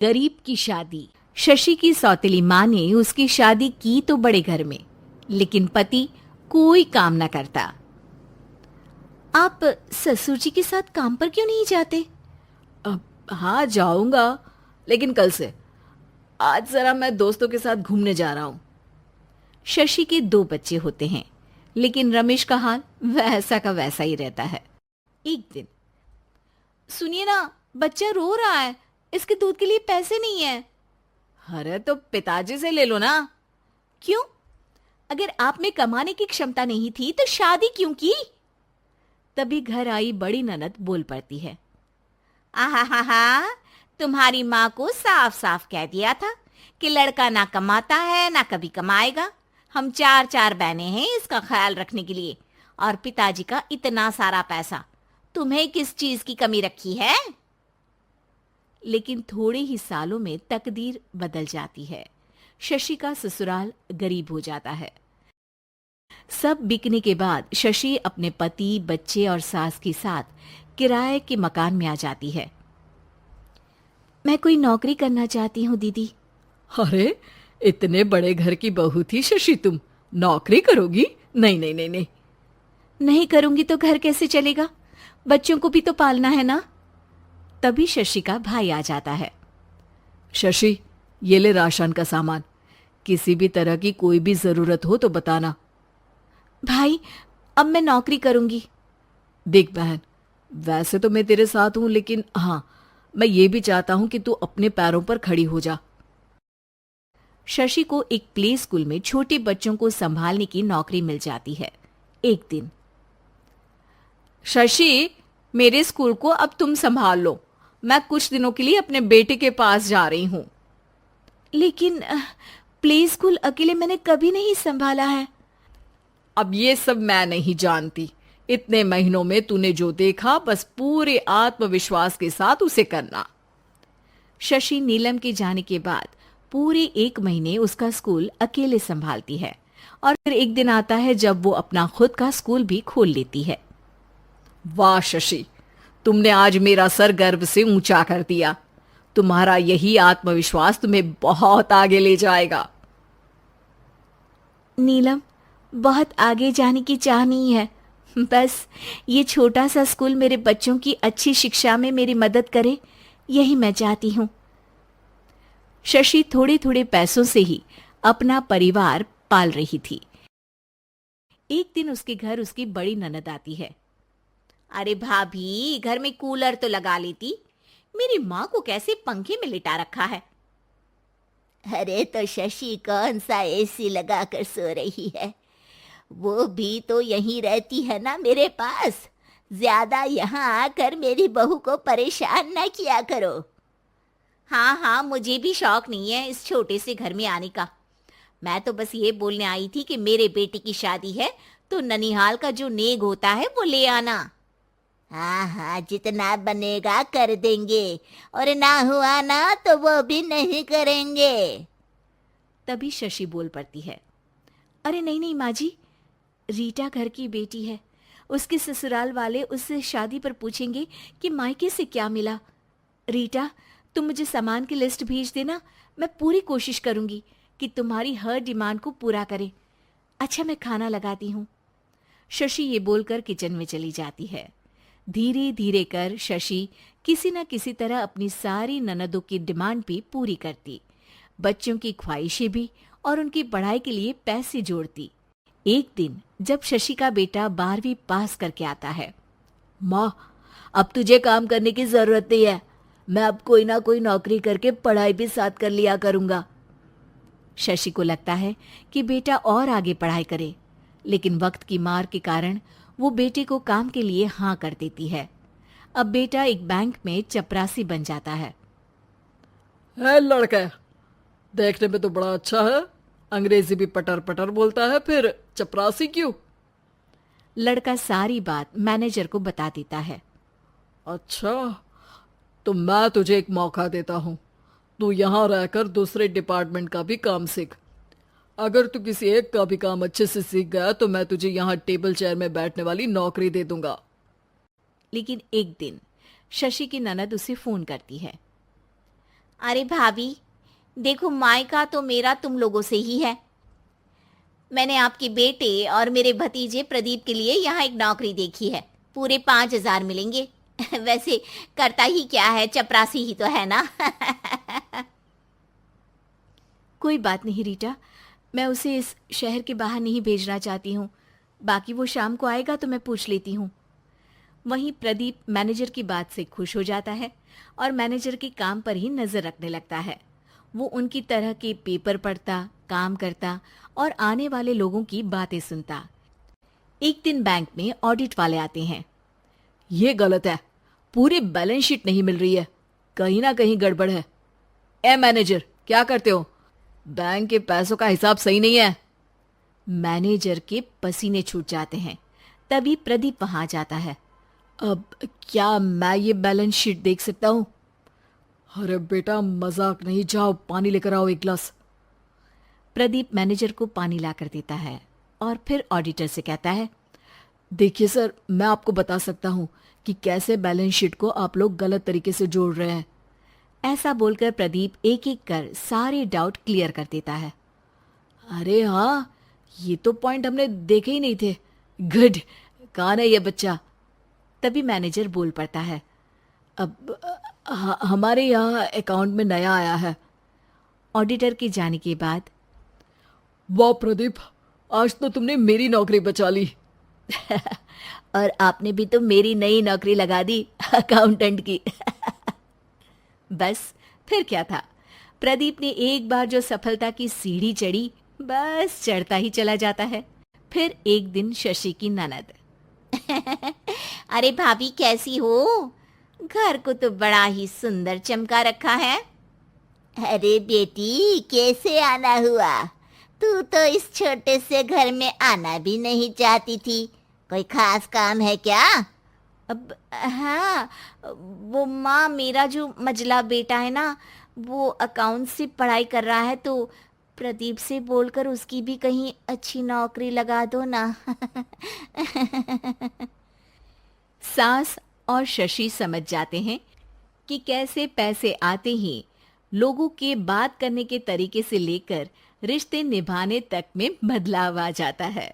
गरीब की शादी। शशि की सौतेली माँ ने उसकी शादी की तो बड़े घर में, लेकिन पति कोई काम न करता। आप ससुर जी के साथ काम पर क्यों नहीं जाते? हाँ जाऊंगा, लेकिन कल से। आज जरा मैं दोस्तों के साथ घूमने जा रहा हूँ। शशि के 2 बच्चे होते हैं, लेकिन रमेश का हाल वैसा का वैसा ही रहता है। एक दिन, सुनिए ना, बच्चा रो रहा है, इसके दूध के लिए पैसे नहीं है। अरे तो पिताजी से ले लो ना। क्यों? अगर आप में कमाने की क्षमता नहीं थी तो शादी क्यों की? तभी घर आई बड़ी ननद बोल पड़ती है। आहा हा हा, तुम्हारी माँ को साफ साफ कह दिया था कि लड़का ना कमाता है ना कभी कमाएगा। हम 4 बहनें हैं इसका ख्याल रखने के लिए, और पिताजी का इतना सारा पैसा, तुम्हें किस चीज की कमी रखी है? लेकिन थोड़े ही सालों में तकदीर बदल जाती है। शशि का ससुराल गरीब हो जाता है। सब बिकने के बाद शशि अपने पति, बच्चे और सास के साथ किराए के मकान में आ जाती है। मैं कोई नौकरी करना चाहती हूँ दीदी। अरे इतने बड़े घर की बहू थी शशि, तुम नौकरी करोगी? नहीं नहीं नहीं नहीं। नहीं करूंगी तो घर कैसे चलेगा? बच्चों को भी तो पालना है ना। तभी शशि का भाई आ जाता है। शशि, ये ले राशन का सामान, किसी भी तरह की कोई भी जरूरत हो तो बताना। भाई, अब मैं नौकरी करूंगी। देख बहन, वैसे तो मैं तेरे साथ हूं, लेकिन हाँ, मैं ये भी चाहता हूं कि तू अपने पैरों पर खड़ी हो जा। शशि को एक प्ले स्कूल में छोटे बच्चों को संभालने की नौकरी मिल जाती है। एक दिन, शशि, मेरे स्कूल को अब तुम संभाल लो। मैं कुछ दिनों के लिए अपने बेटे के पास जा रही हूं। लेकिन प्ले स्कूल अकेले मैंने कभी नहीं संभाला है। अब ये सब मैं नहीं जानती। इतने महीनों में तूने जो देखा, बस पूरे आत्मविश्वास के साथ उसे करना। शशि नीलम के जाने के बाद पूरे 1 महीने उसका स्कूल अकेले संभालती है, और फिर एक दिन आता है जब वो अपना खुद का स्कूल भी खोल लेती है। वाह शशि, तुमने आज मेरा सर गर्व से ऊंचा कर दिया। तुम्हारा यही आत्मविश्वास तुम्हें बहुत आगे ले जाएगा। नीलम, बहुत आगे जाने की चाह नहीं है, बस ये छोटा सा स्कूल मेरे बच्चों की अच्छी शिक्षा में मेरी मदद करे, यही मैं चाहती हूँ। शशि थोड़े थोड़े पैसों से ही अपना परिवार पाल रही थी। एक दिन उसके घर उसकी बड़ी ननद आती है। अरे भाभी, घर में कूलर तो लगा लेती, मेरी माँ को कैसे पंखे में लिटा रखा है? अरे तो शशि कौन सा एसी लगा कर सो रही है? वो भी तो यहीं रहती है ना मेरे पास। ज्यादा यहाँ आकर मेरी बहू को परेशान न किया करो। हाँ हाँ, मुझे भी शौक नहीं है इस छोटे से घर में आने का। मैं तो बस ये बोलने आई थी कि मेरे बेटे की शादी है तो ननिहाल का जो नेग होता है वो ले आना। हाँ हाँ, जितना बनेगा कर देंगे, और ना हुआ ना तो वो भी नहीं करेंगे। तभी शशि बोल पड़ती है। अरे नहीं नहीं माँ जी, रीटा घर की बेटी है, उसके ससुराल वाले उससे शादी पर पूछेंगे कि मायके से क्या मिला। रीटा, तुम मुझे सामान की लिस्ट भेज देना, मैं पूरी कोशिश करूंगी कि तुम्हारी हर डिमांड को पूरा करे। अच्छा, मैं खाना लगाती हूँ। शशि ये बोलकर किचन में चली जाती है। धीरे धीरे कर शशि किसी न किसी तरह अपनी सारी ननदों की डिमांड भी पूरी करती, बच्चों की ख्वाहिशें भी, और उनकी पढ़ाई के लिए पैसे जोड़ती। एक दिन जब शशि का बेटा 12वीं पास करके आता है। माँ, अब तुझे काम करने की जरूरत नहीं है। मैं अब कोई ना कोई नौकरी करके पढ़ाई भी साथ कर लिया करूंगा। शशि को लगता है कि बेटा और आगे पढ़ाई करे, लेकिन वक्त की मार के कारण वो बेटे को काम के लिए हाँ कर देती है। अब बेटा एक बैंक में चपरासी बन जाता है। लड़का देखने में तो बड़ा अच्छा है, अंग्रेजी भी पटर पटर बोलता है, फिर चपरासी क्यों? लड़का सारी बात मैनेजर को बता देता है। अच्छा, तो मैं तुझे एक मौका देता हूँ। तू यहाँ रहकर दूसरे डिपार्टमेंट का भी काम सीख। अगर तू किसी एक का भी काम अच्छे से सीख गया तो मैं तुझे यहाँ टेबल चेयर में बैठने वाली नौकरी दे दूंगा। लेकिन एक दिन शशि की ननद उसे फोन करती है। अरे भाभी, देखो मायका तो मेरा तुम लोगों से ही है। मैंने आपके बेटे और मेरे भतीजे प्रदीप के लिए यहाँ एक नौकरी देखी है, पूरे 5,000 मिलेंगे। वैसे करता ही क्या है, चपरासी ही तो है ना। कोई बात नहीं रीटा, मैं उसे इस शहर के बाहर नहीं भेजना चाहती हूँ। बाकी वो शाम को आएगा तो मैं पूछ लेती हूँ। वहीं प्रदीप मैनेजर की बात से खुश हो जाता है और मैनेजर के काम पर ही नजर रखने लगता है। वो उनकी तरह के पेपर पढ़ता, काम करता और आने वाले लोगों की बातें सुनता। एक दिन बैंक में ऑडिट वाले आते हैं। ये गलत है, पूरी बैलेंस शीट नहीं मिल रही है, कहीं ना कहीं गड़बड़ है। ए मैनेजर, क्या करते हो? बैंक के पैसों का हिसाब सही नहीं है। मैनेजर के पसीने छूट जाते हैं। तभी प्रदीप वहां जाता है। अब क्या मैं ये बैलेंस शीट देख सकता हूँ? अरे बेटा, मजाक नहीं, जाओ पानी लेकर आओ एक गिलास। प्रदीप मैनेजर को पानी लाकर देता है और फिर ऑडिटर से कहता है, देखिए सर, मैं आपको बता सकता हूँ कि कैसे बैलेंस शीट को आप लोग गलत तरीके से जोड़ रहे हैं। ऐसा बोलकर प्रदीप एक एक कर सारे डाउट क्लियर कर देता है। अरे हाँ, ये तो पॉइंट हमने देखे ही नहीं थे। गुड, कौन है ये बच्चा? तभी मैनेजर बोल पड़ता है, अब हमारे यहाँ अकाउंट में नया आया है। ऑडिटर के जाने के बाद, वाह प्रदीप, आज तो तुमने मेरी नौकरी बचा ली। और आपने भी तो मेरी नई नौकरी लगा दी, अकाउंटेंट की। बस फिर क्या था, प्रदीप ने एक बार जो सफलता की सीढ़ी चढ़ी, बस चढ़ता ही चला जाता है। फिर एक दिन शशि की ननद, अरे भाभी कैसी हो? घर को तो बड़ा ही सुंदर चमका रखा है। अरे बेटी, कैसे आना हुआ? तू तो इस छोटे से घर में आना भी नहीं चाहती थी, कोई खास काम है क्या? अब हाँ, वो माँ, मेरा जो मजला बेटा है ना, वो अकाउंट से पढ़ाई कर रहा है, तो प्रदीप से बोलकर उसकी भी कहीं अच्छी नौकरी लगा दो ना। सास और शशि समझ जाते हैं कि कैसे पैसे आते ही लोगों के बात करने के तरीके से लेकर रिश्ते निभाने तक में बदलाव आ जाता है।